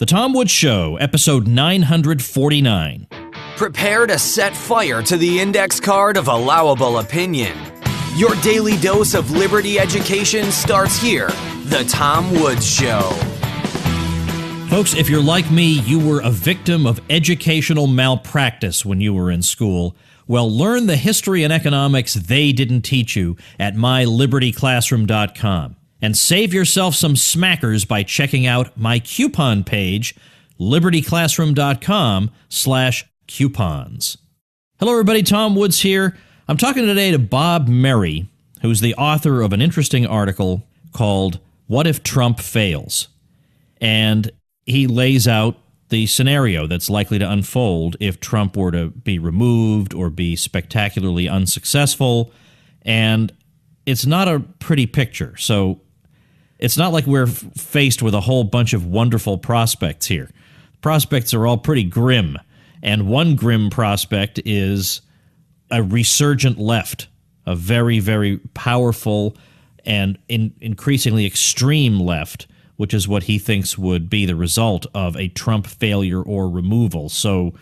The Tom Woods Show, episode 949. Prepare to set fire to the index card of allowable opinion. Your daily dose of liberty education starts here. The Tom Woods Show. Folks, if you're like me, you were a victim of educational malpractice when you were in school. Well, learn the history and economics they didn't teach you at mylibertyclassroom.com. And save yourself some smackers by checking out my coupon page, libertyclassroom.com/coupons. Hello, everybody. Tom Woods here. I'm talking today to Bob Merry, who's the author of an interesting article called What If Trump Fails? And he lays out the scenario that's likely to unfold if Trump were to be removed or be spectacularly unsuccessful. And it's not a pretty picture. So it's not like we're faced with a whole bunch of wonderful prospects here. Prospects are all pretty grim. And one grim prospect is a resurgent left, a very, very powerful and increasingly extreme left, which is what he thinks would be the result of a Trump failure or removal. So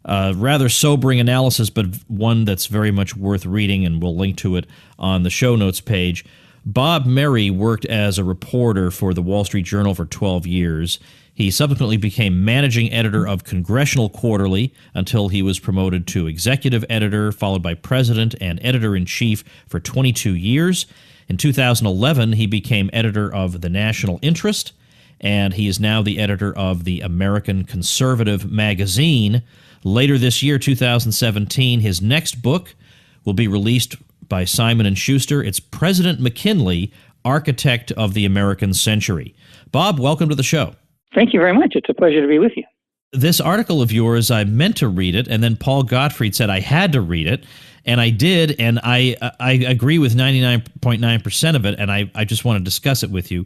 rather sobering analysis, but one that's very much worth reading, and we'll link to it on the show notes page. Bob Merry worked as a reporter for the Wall Street Journal for 12 years. He subsequently became managing editor of Congressional Quarterly until he was promoted to executive editor, followed by president and editor-in-chief for 22 years. In 2011, he became editor of The National Interest, and he is now the editor of the American Conservative magazine. Later this year, 2017, his next book will be released by Simon & Schuster. It's President McKinley, Architect of the American Century. Bob, welcome to the show. Thank you very much. It's a pleasure to be with you. This article of yours, I meant to read it, and then Paul Gottfried said I had to read it, and I did, and I agree with 99.9% of it, and I just want to discuss it with you.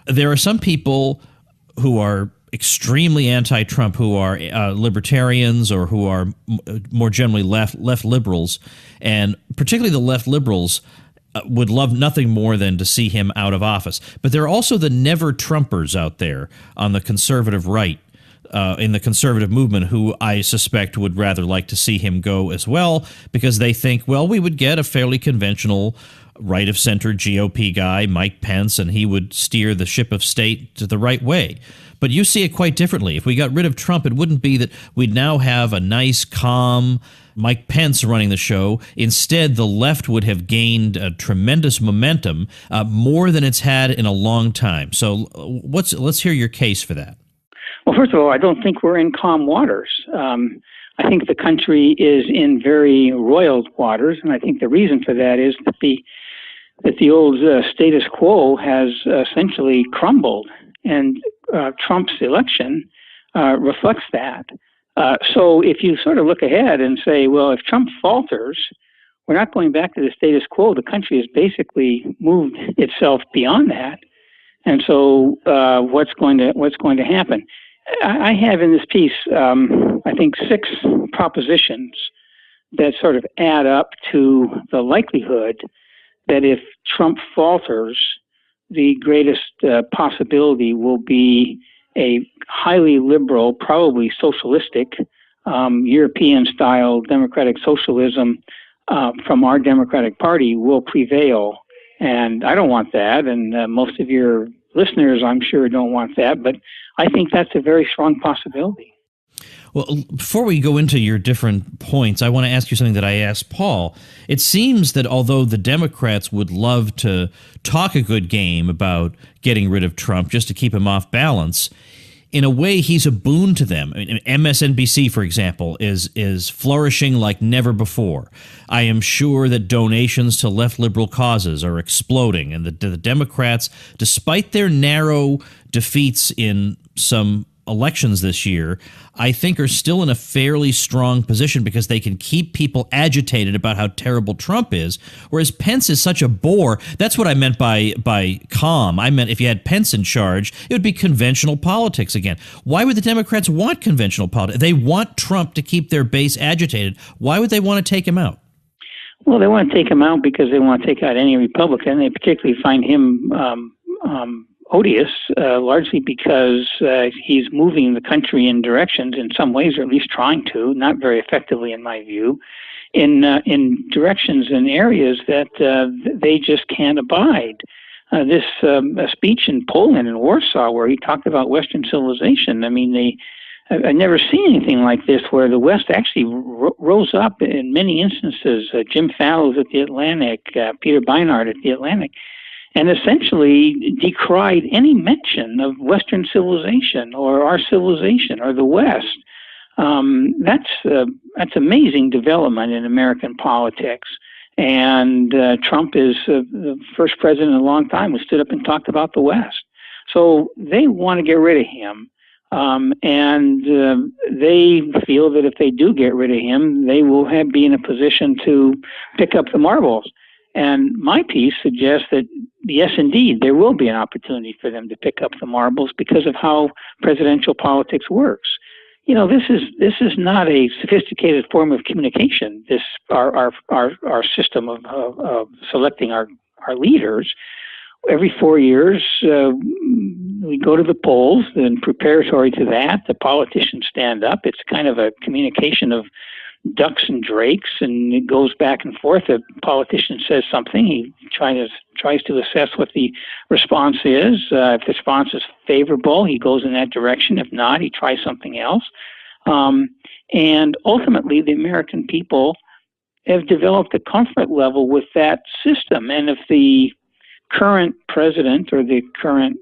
There are some people who are extremely anti-Trump, who are libertarians or who are more generally left liberals, and particularly the left liberals would love nothing more than to see him out of office. But there are also the never-Trumpers out there on the conservative right, in the conservative movement, who I suspect would rather like to see him go as well, because they think, well, we would get a fairly conventional right-of-center GOP guy, Mike Pence, and he would steer the ship of state to the right way. But you see it quite differently. If we got rid of Trump, it wouldn't be that we'd now have a nice, calm Mike Pence running the show. Instead, the left would have gained a tremendous momentum, more than it's had in a long time. So let's hear your case for that. Well, first of all, I don't think we're in calm waters. I think the country is in very roiled waters, and I think the reason for that is that the old status quo has essentially crumbled, and Trump's election reflects that. So if you sort of look ahead and say, well, if Trump falters, we're not going back to the status quo. The country has basically moved itself beyond that, and so what's going to happen? I have in this piece, I think, 6 propositions that sort of add up to the likelihood that if Trump falters, the greatest possibility will be a highly liberal, probably socialistic, European-style democratic socialism from our Democratic Party will prevail. And I don't want that, and most of your listeners, I'm sure, don't want that, but I think that's a very strong possibility. Well, before we go into your different points, I want to ask you something that I asked Paul. It seems that although the Democrats would love to talk a good game about getting rid of Trump just to keep him off balance, in a way, he's a boon to them. I mean, MSNBC, for example, is flourishing like never before. I am sure that donations to left liberal causes are exploding, and the Democrats, despite their narrow defeats in some elections this year, I think are still in a fairly strong position because they can keep people agitated about how terrible Trump is, whereas Pence is such a bore. That's what I meant by calm. I meant if you had Pence in charge, it would be conventional politics again. Why would the Democrats want conventional politics? They want Trump to keep their base agitated. Why would they want to take him out? Well, they want to take him out because they want to take out any Republican. They particularly find him odious, largely because he's moving the country in directions, in some ways, or at least trying to, not very effectively in my view, in directions and areas that they just can't abide. This speech in Poland and Warsaw, where he talked about Western civilization, I mean, I've never seen anything like this, where the West actually rose up in many instances. Jim Fallows at the Atlantic, Peter Beinart at the Atlantic, and essentially decried any mention of Western civilization or our civilization or the West. That's amazing development in American politics. And Trump is the first president in a long time who stood up and talked about the West. So they want to get rid of him. And they feel that if they do get rid of him, they will be in a position to pick up the marbles. And my piece suggests that, yes, indeed, there will be an opportunity for them to pick up the marbles because of how presidential politics works. You know, this is not a sophisticated form of communication. This our system of selecting our leaders. Every 4 years, we go to the polls, and preparatory to that, the politicians stand up. It's kind of a communication of ducks and drakes, and it goes back and forth. A politician says something, he tries to assess what the response is. If the response is favorable, he goes in that direction. If not, he tries something else. And ultimately, the American people have developed a comfort level with that system. And if the current president or the current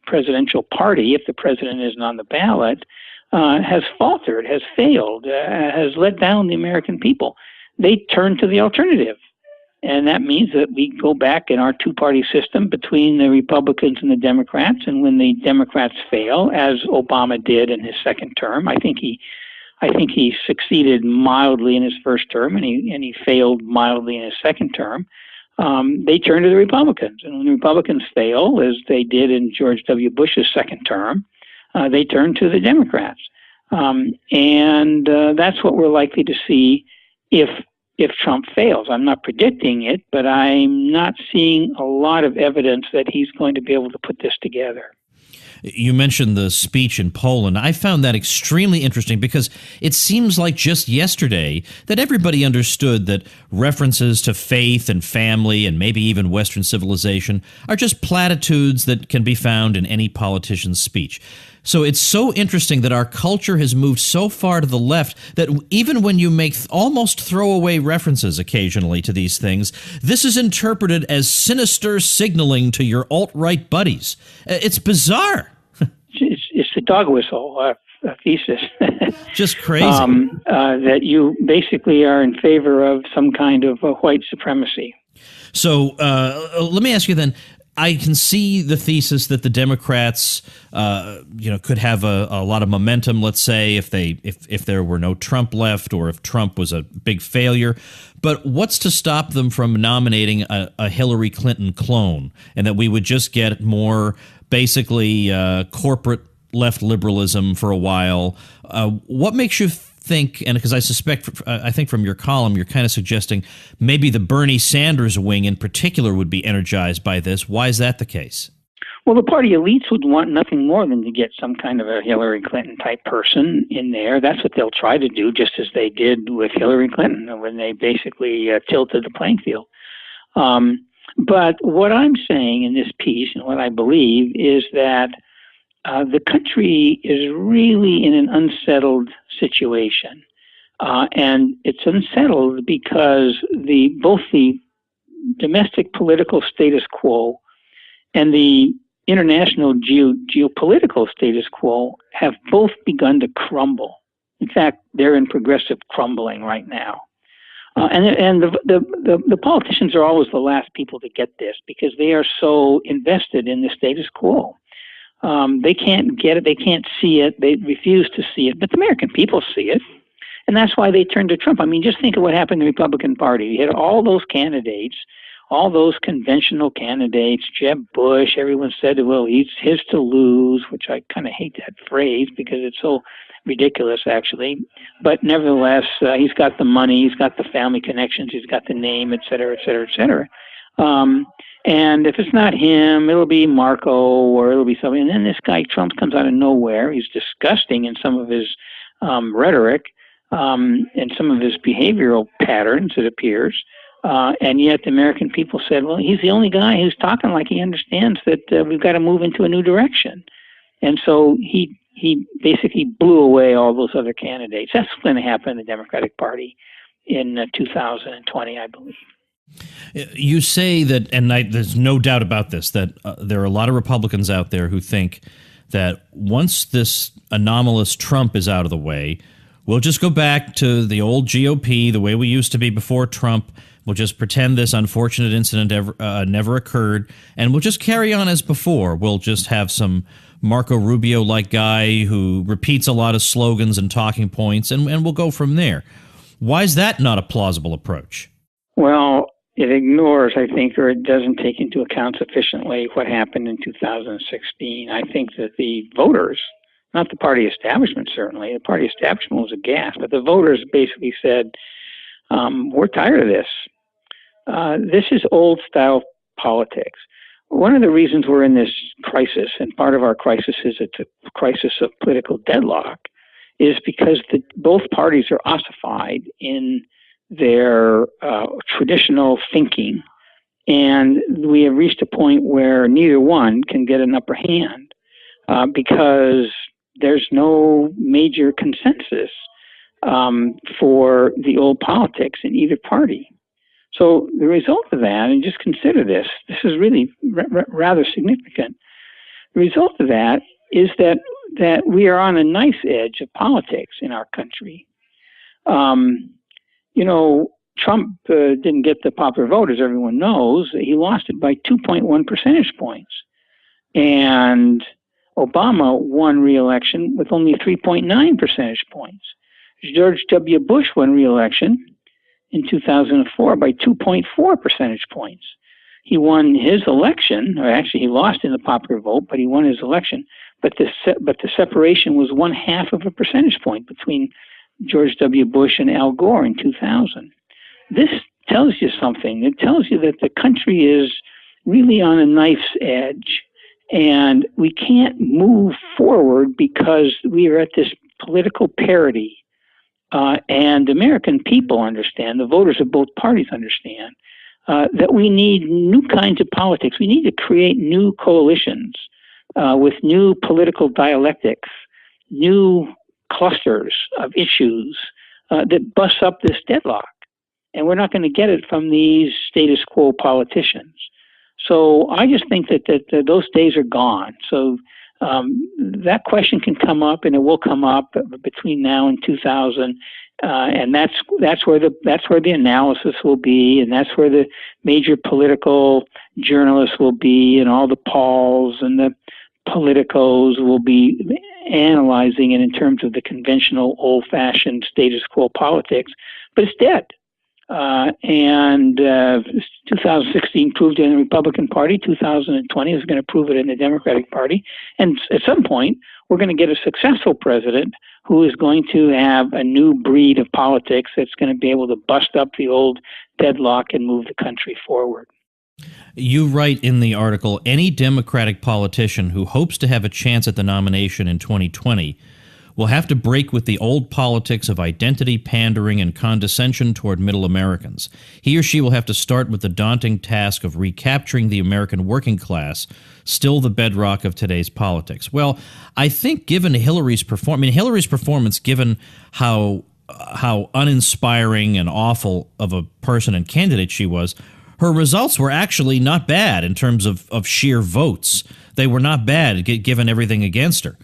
presidential party, if the president isn't on the ballot, has faltered, has failed, has let down the American people, they turn to the alternative. And that means that we go back in our two-party system between the Republicans and the Democrats. And when the Democrats fail, as Obama did in his second term, I think he succeeded mildly in his first term, and he failed mildly in his second term. They turn to the Republicans. And when the Republicans fail, as they did in George W. Bush's second term, they turn to the Democrats. And that's what we're likely to see if Trump fails. I'm not predicting it, but I'm not seeing a lot of evidence that he's going to be able to put this together. You mentioned the speech in Poland. I found that extremely interesting because it seems like just yesterday that everybody understood that references to faith and family and maybe even Western civilization are just platitudes that can be found in any politician's speech. So it's so interesting that our culture has moved so far to the left that even when you make almost throwaway references occasionally to these things, this is interpreted as sinister signaling to your alt-right buddies. It's bizarre. It's the dog whistle thesis. Just crazy. That you basically are in favor of some kind of white supremacy. So let me ask you then, I can see the thesis that the Democrats, could have a lot of momentum. Let's say if there were no Trump left, or if Trump was a big failure. But what's to stop them from nominating a Hillary Clinton clone, and that we would just get more basically corporate left liberalism for a while? What makes you think, and because I think from your column, you're kind of suggesting maybe the Bernie Sanders wing in particular would be energized by this. Why is that the case? Well, the party elites would want nothing more than to get some kind of a Hillary Clinton type person in there. That's what they'll try to do, just as they did with Hillary Clinton when they basically tilted the playing field. But what I'm saying in this piece, and what I believe, is that the country is really in an unsettled situation. And it's unsettled because both the domestic political status quo and the international geopolitical status quo have both begun to crumble. In fact, they're in progressive crumbling right now. And the politicians are always the last people to get this because they are so invested in the status quo. They can't get it. They can't see it. They refuse to see it. But the American people see it. And that's why they turned to Trump. I mean, just think of what happened in the Republican Party. You had all those candidates, all those conventional candidates, Jeb Bush. Everyone said, well, he's his to lose, which I kind of hate that phrase because it's so ridiculous, actually. But nevertheless, he's got the money, he's got the family connections, he's got the name, et cetera, et cetera, et cetera. And if it's not him, it'll be Marco or it'll be somebody. And then this guy Trump comes out of nowhere. He's disgusting in some of his rhetoric and some of his behavioral patterns, it appears. And yet the American people said, well, he's the only guy who's talking like he understands that we've got to move into a new direction. And so he basically blew away all those other candidates. That's going to happen in the Democratic Party in 2020, I believe. You say that, and there's no doubt about this, that there are a lot of Republicans out there who think that once this anomalous Trump is out of the way, we'll just go back to the old GOP, the way we used to be before Trump. We'll just pretend this unfortunate incident never occurred, and we'll just carry on as before. We'll just have some Marco Rubio-like guy who repeats a lot of slogans and talking points, and we'll go from there. Why is that not a plausible approach? Well, it ignores, I think, or it doesn't take into account sufficiently what happened in 2016. I think that the voters, not the party establishment certainly, the party establishment was aghast, but the voters basically said, we're tired of this. This is old-style politics. One of the reasons we're in this crisis, and part of our crisis is it's a crisis of political deadlock, is because both parties are ossified in their traditional thinking, and we have reached a point where neither one can get an upper hand because there's no major consensus for the old politics in either party. So the result of that, and just consider this is really rather significant. The result of that is that we are on a nice edge of politics in our country. Trump didn't get the popular vote, as everyone knows. He lost it by 2.1 percentage points. And Obama won re-election with only 3.9 percentage points. George W. Bush won re-election in 2004 by 2.4 percentage points. He won his election, or actually he lost in the popular vote, but he won his election. But the separation was 0.5 of a percentage point between George W. Bush and Al Gore in 2000. This tells you something. It tells you that the country is really on a knife's edge, and we can't move forward because we are at this political parity. And the American people understand, the voters of both parties understand, that we need new kinds of politics. We need to create new coalitions with new political dialectics, new clusters of issues that bust up this deadlock. And we're not going to get it from these status quo politicians. So I just think that those days are gone. So that question can come up, and it will come up between now and 2000, and that's where the analysis will be, and that's where the major political journalists will be, and all the Pauls and the politicos will be analyzing it in terms of the conventional, old-fashioned status quo politics. But it's dead. 2016 proved it in the Republican Party. 2020 is going to prove it in the Democratic Party. And at some point, we're going to get a successful president who is going to have a new breed of politics that's going to be able to bust up the old deadlock and move the country forward. You write in the article, any Democratic politician who hopes to have a chance at the nomination in 2020 will have to break with the old politics of identity pandering and condescension toward middle Americans. He or she will have to start with the daunting task of recapturing the American working class, still the bedrock of today's politics. Well, I think given Hillary's performance, given how uninspiring and awful of a person and candidate she was, her results were actually not bad in terms of sheer votes. They were not bad given everything against her.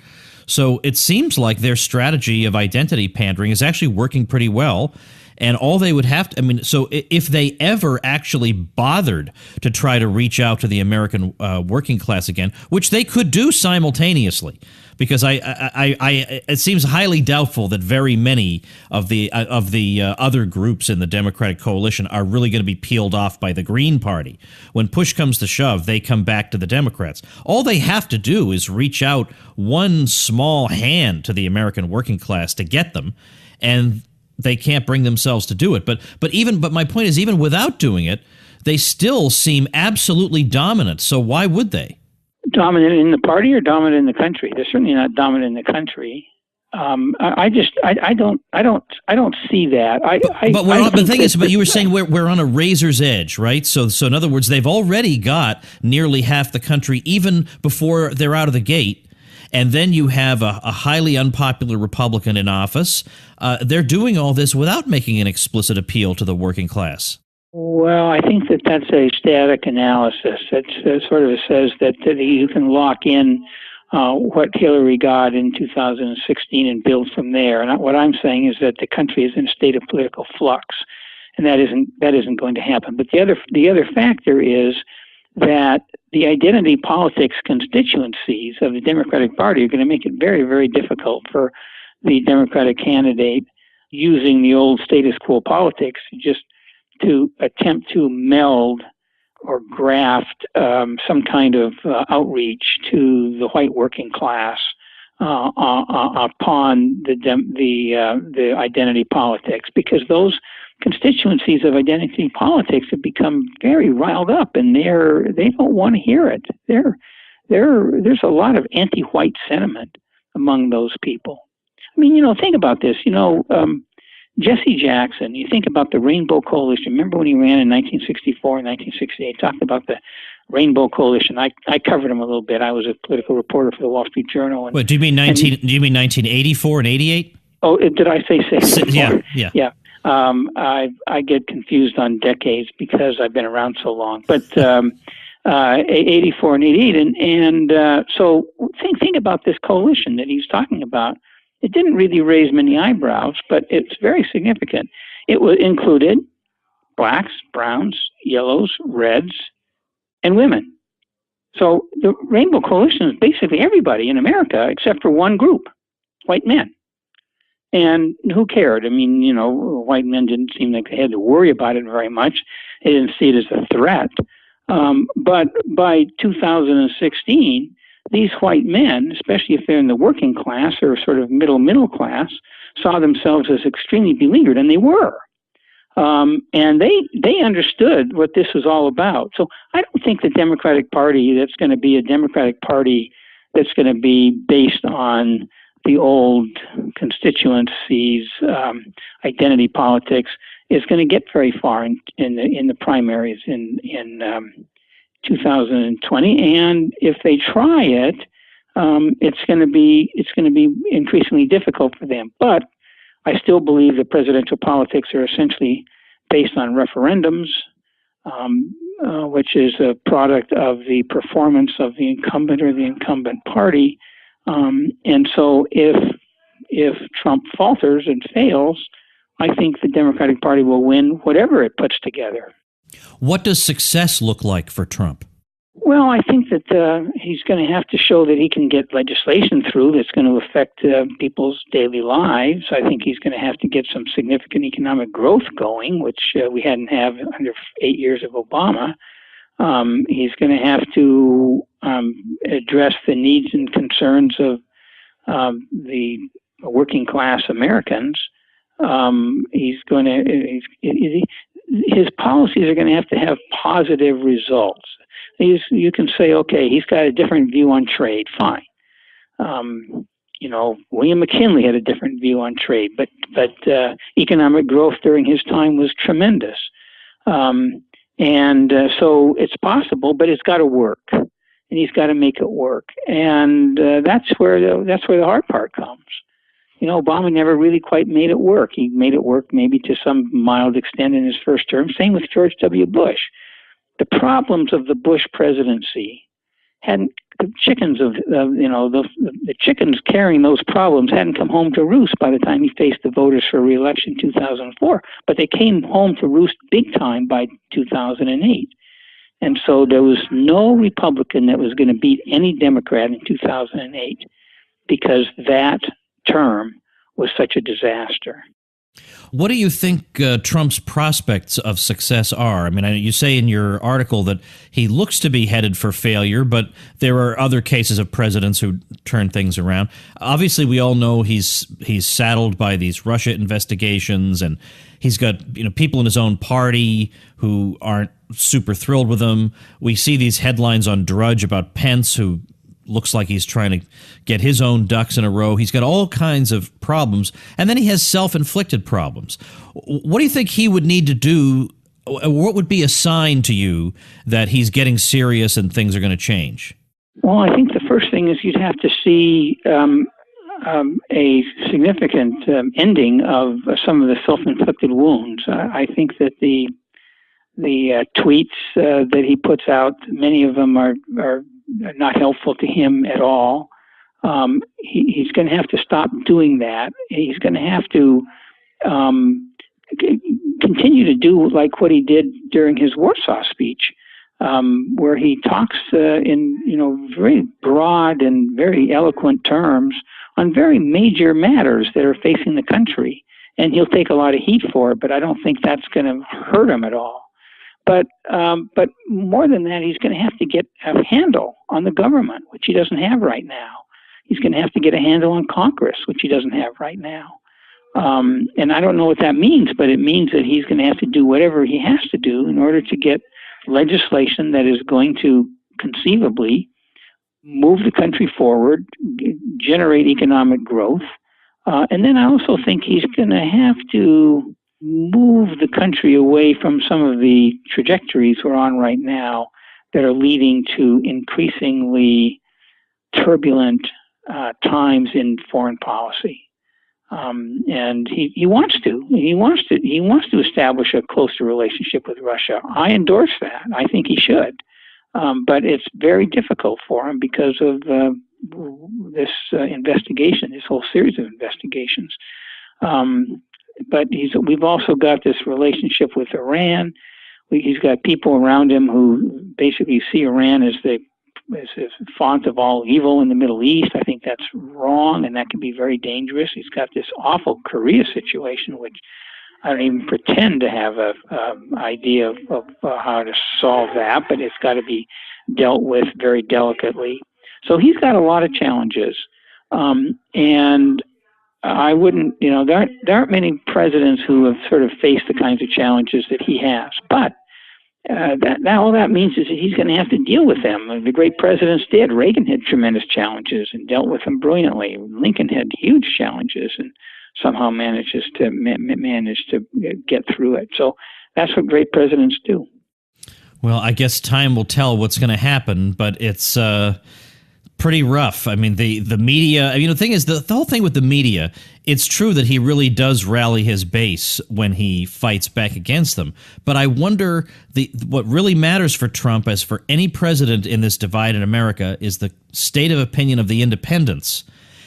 So it seems like their strategy of identity pandering is actually working pretty well. And all they would have to, so if they ever actually bothered to try to reach out to the American working class again, which they could do simultaneously, because it seems highly doubtful that very many of the other groups in the Democratic coalition are really going to be peeled off by the Green Party. When push comes to shove, they come back to the Democrats. All they have to do is reach out one small hand to the American working class to get them, and they can't bring themselves to do it. But my point is, even without doing it, they still seem absolutely dominant. So why would they? Dominant in the party or dominant in the country? They're certainly not dominant in the country. I don't see that. But the thing is, but you were saying we're on a razor's edge, right? So in other words, they've already got nearly half the country even before they're out of the gate. And then you have a highly unpopular Republican in office. They're doing all this without making an explicit appeal to the working class. Well, I think that's a static analysis. It sort of says that you can lock in what Hillary got in 2016 and build from there. And what I'm saying is that the country is in a state of political flux, and that isn't going to happen. But the other factor is that the identity politics constituencies of the Democratic Party are going to make it very, very difficult for the Democratic candidate using the old status quo politics to attempt to meld or graft some kind of outreach to the white working class upon the identity politics, because those constituencies of identity politics have become very riled up, and they don't want to hear it. There's a lot of anti-white sentiment among those people. I mean, think about this. Jesse Jackson, you think about the Rainbow Coalition. Remember when he ran in 1964 and 1968, talked about the Rainbow Coalition. I covered him a little bit. I was a political reporter for the Wall Street Journal. Wait, do you mean 1984 and 88? Oh, did I say 64? Yeah. I get confused on decades because I've been around so long. But 84 and 88, and so think about this coalition that he's talking about. It didn't really raise many eyebrows, but it's very significant. It included blacks, browns, yellows, reds, and women. So the Rainbow Coalition is basically everybody in America except for one group, white men. And who cared? I mean, white men didn't seem like they had to worry about it very much. They didn't see it as a threat. But by 2016, these white men, especially if they're in the working class or sort of middle class, saw themselves as extremely beleaguered, and they were. And they understood what this was all about. So I don't think the Democratic Party that's going to be a Democratic Party that's going to be based on the old constituencies, identity politics, is going to get very far in the primaries in 2020, and if they try it, it's going to be increasingly difficult for them. But I still believe that presidential politics are essentially based on referendums, which is a product of the performance of the incumbent or the incumbent party. And so, if Trump falters and fails, I think the Democratic Party will win whatever it puts together. What does success look like for Trump? Well, I think that he's going to have to show that he can get legislation through that's going to affect people's daily lives. I think he's going to have to get some significant economic growth going, which we hadn't had under 8 years of Obama. He's going to have to address the needs and concerns of the working class Americans. His policies are going to have positive results. You can say, okay, he's got a different view on trade. Fine. William McKinley had a different view on trade, but economic growth during his time was tremendous. So it's possible, but it's got to work, and he's got to make it work. And that's where the hard part comes. Obama never really quite made it work. He made it work maybe to some mild extent in his first term. Same with George W. Bush. The problems of the Bush presidency the chickens carrying those problems hadn't come home to roost by the time he faced the voters for re-election in 2004, but they came home to roost big time by 2008. And so there was no Republican that was going to beat any Democrat in 2008 because that term was such a disaster. What do you think Trump's prospects of success are? I mean, you say in your article that he looks to be headed for failure, but there are other cases of presidents who turn things around. Obviously, we all know he's saddled by these Russia investigations, and he's got people in his own party who aren't super thrilled with him. We see these headlines on Drudge about Pence, who looks like he's trying to get his own ducks in a row. He's got all kinds of problems, and then he has self-inflicted problems. What do you think he would need to do? What would be a sign to you that he's getting serious and things are going to change? Well, I think the first thing is you'd have to see a significant ending of some of the self-inflicted wounds. I think that the tweets that he puts out, many of them are not helpful to him at all. He's going to have to stop doing that. He's going to have to continue to do like what he did during his Warsaw speech, where he talks in very broad and very eloquent terms on very major matters that are facing the country. And he'll take a lot of heat for it, but I don't think that's going to hurt him at all. But more than that, he's going to have to get a handle on the government, which he doesn't have right now. He's going to have to get a handle on Congress, which he doesn't have right now. And I don't know what that means, but it means that he's going to have to do whatever he has to do in order to get legislation that is going to conceivably move the country forward, generate economic growth. And then I also think he's going to have to move the country away from some of the trajectories we're on right now that are leading to increasingly turbulent times in foreign policy. And he wants to establish a closer relationship with Russia. I endorse that. I think he should. But it's very difficult for him because of this investigation, this whole series of investigations. But we've also got this relationship with Iran. He's got people around him who basically see Iran as the font of all evil in the Middle East. I think that's wrong, and that can be very dangerous. He's got this awful Korea situation, which I don't even pretend to have a idea of how to solve that, but it's got to be dealt with very delicately. So he's got a lot of challenges, and I wouldn't, there aren't many presidents who have sort of faced the kinds of challenges that he has. But all that means is that he's going to have to deal with them. The great presidents did. Reagan had tremendous challenges and dealt with them brilliantly. Lincoln had huge challenges and somehow managed to get through it. So that's what great presidents do. Well, I guess time will tell what's going to happen, but it's pretty rough. I mean, the media, the thing is, the whole thing with the media, it's true that he really does rally his base when he fights back against them. But I wonder, what really matters for Trump, as for any president in this divided America, is the state of opinion of the independents.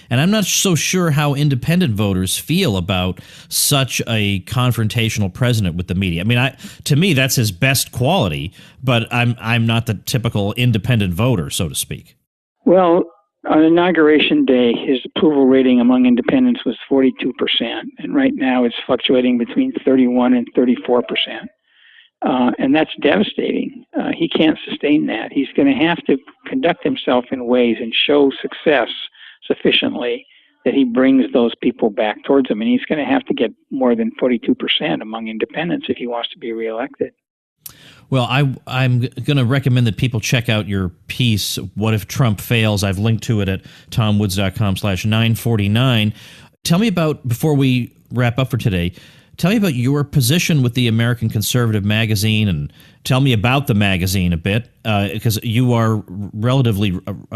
And I'm not so sure how independent voters feel about such a confrontational president with the media. I mean, to me, that's his best quality, but I'm not the typical independent voter, so to speak. Well, on Inauguration Day, his approval rating among independents was 42%, and right now it's fluctuating between 31 and 34%. And that's devastating. He can't sustain that. He's going to have to conduct himself in ways and show success sufficiently that he brings those people back towards him. And he's going to have to get more than 42% among independents if he wants to be reelected. Well, I'm going to recommend that people check out your piece, What If Trump Fails? I've linked to it at tomwoods.com/949. Tell me about, before we wrap up for today, tell me about your position with the American Conservative magazine, and tell me about the magazine a bit, because you are a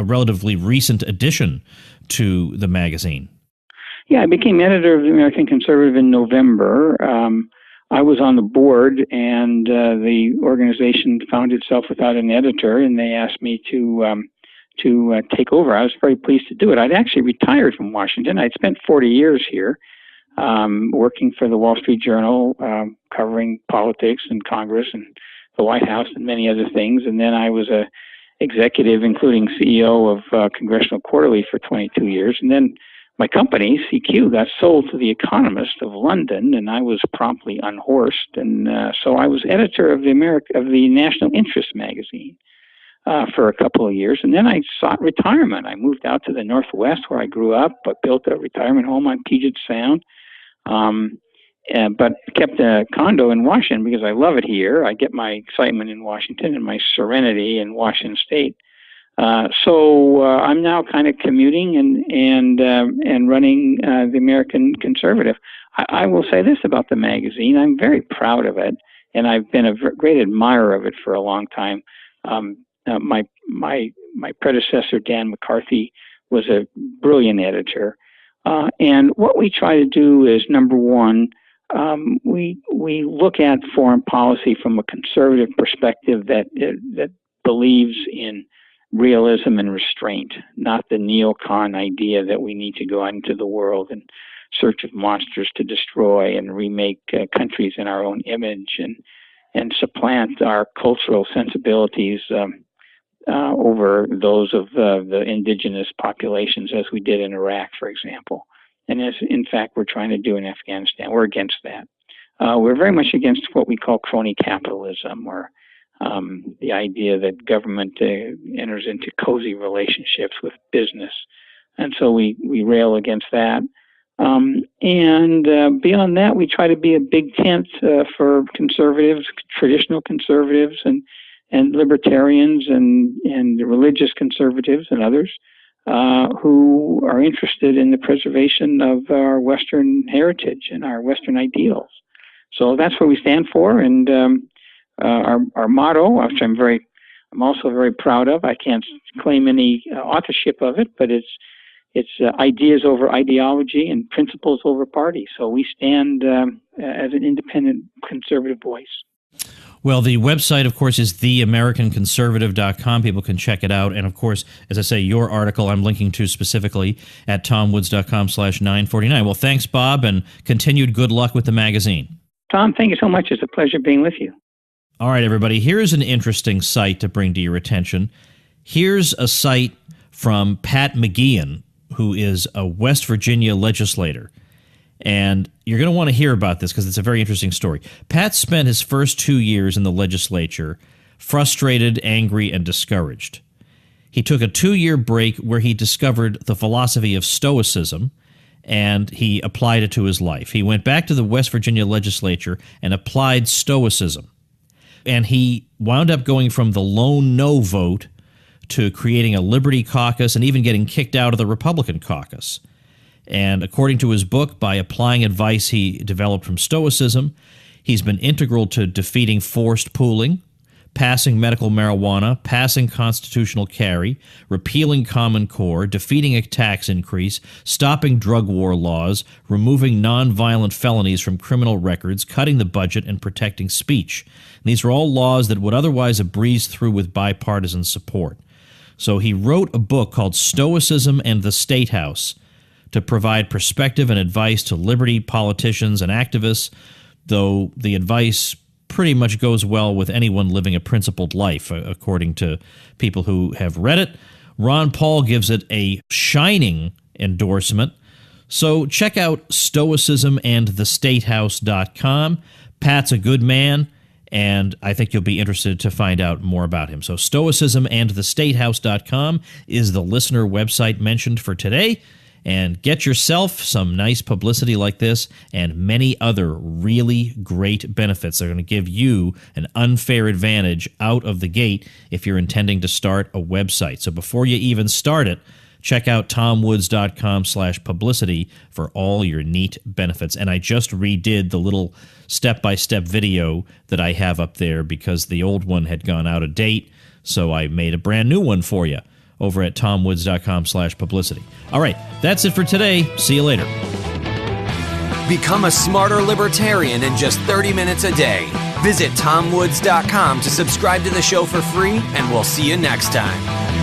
relatively recent addition to the magazine. Yeah, I became editor of the American Conservative in November. I was on the board, and the organization found itself without an editor, and they asked me to take over. I was very pleased to do it. I'd actually retired from Washington. I'd spent 40 years here, working for the Wall Street Journal, covering politics and Congress and the White House and many other things. And then I was a executive, including CEO of Congressional Quarterly for 22 years. And then my company, CQ, got sold to The Economist of London, and I was promptly unhorsed. And so I was editor of the National Interest magazine for a couple of years. And then I sought retirement. I moved out to the Northwest where I grew up, but built a retirement home on Puget Sound. But kept a condo in Washington because I love it here. I get my excitement in Washington and my serenity in Washington State. So I'm now kind of commuting and running the American Conservative. I will say this about the magazine: I'm very proud of it, and I've been a great admirer of it for a long time. My predecessor, Dan McCarthy, was a brilliant editor, and what we try to do is, number one, we look at foreign policy from a conservative perspective that believes in realism and restraint, not the neocon idea that we need to go out into the world in search of monsters to destroy and remake countries in our own image and supplant our cultural sensibilities over those of the indigenous populations, as we did in Iraq, for example. And as, in fact, we're trying to do in Afghanistan. We're against that. We're very much against what we call crony capitalism, or the idea that government enters into cozy relationships with business. And so we rail against that. And beyond that, we try to be a big tent for conservatives, traditional conservatives, and libertarians and religious conservatives and others who are interested in the preservation of our Western heritage and our Western ideals. So that's what we stand for, and our motto, which I'm also very proud of. I can't claim any authorship of it, but it's ideas over ideology and principles over party. So we stand as an independent conservative voice. Well, the website, of course, is theamericanconservative.com. People can check it out. And, of course, as I say, your article I'm linking to specifically at tomwoods.com/949. Well, thanks, Bob, and continued good luck with the magazine. Tom, thank you so much. It's a pleasure being with you. All right, everybody. Here's an interesting site to bring to your attention. Here's a site from Pat McGeehan, who is a West Virginia legislator. And you're going to want to hear about this because it's a very interesting story. Pat spent his first 2 years in the legislature frustrated, angry, and discouraged. He took a 2-year break where he discovered the philosophy of Stoicism, and he applied it to his life. He went back to the West Virginia legislature and applied Stoicism. And he wound up going from the lone no vote to creating a Liberty caucus and even getting kicked out of the Republican caucus. And according to his book, by applying advice he developed from Stoicism, he's been integral to defeating forced pooling, passing medical marijuana, passing constitutional carry, repealing Common Core, defeating a tax increase, stopping drug war laws, removing nonviolent felonies from criminal records, cutting the budget, and protecting speech. And these are all laws that would otherwise have breezed through with bipartisan support. So he wrote a book called Stoicism and the State House to provide perspective and advice to liberty politicians and activists, though the advice pretty much goes well with anyone living a principled life, according to people who have read it. Ron Paul gives it a shining endorsement. So check out stoicismandthestatehouse.com. Pat's a good man, and I think you'll be interested to find out more about him. So stoicismandthestatehouse.com is the listener website mentioned for today. And get yourself some nice publicity like this and many other really great benefits that are going to give you an unfair advantage out of the gate if you're intending to start a website. So before you even start it, check out tomwoods.com/publicity for all your neat benefits. And I just redid the little step-by-step video that I have up there because the old one had gone out of date, so I made a brand new one for you over at tomwoods.com/publicity. All right, that's it for today. See you later. Become a smarter libertarian in just 30 minutes a day. Visit tomwoods.com to subscribe to the show for free, and we'll see you next time.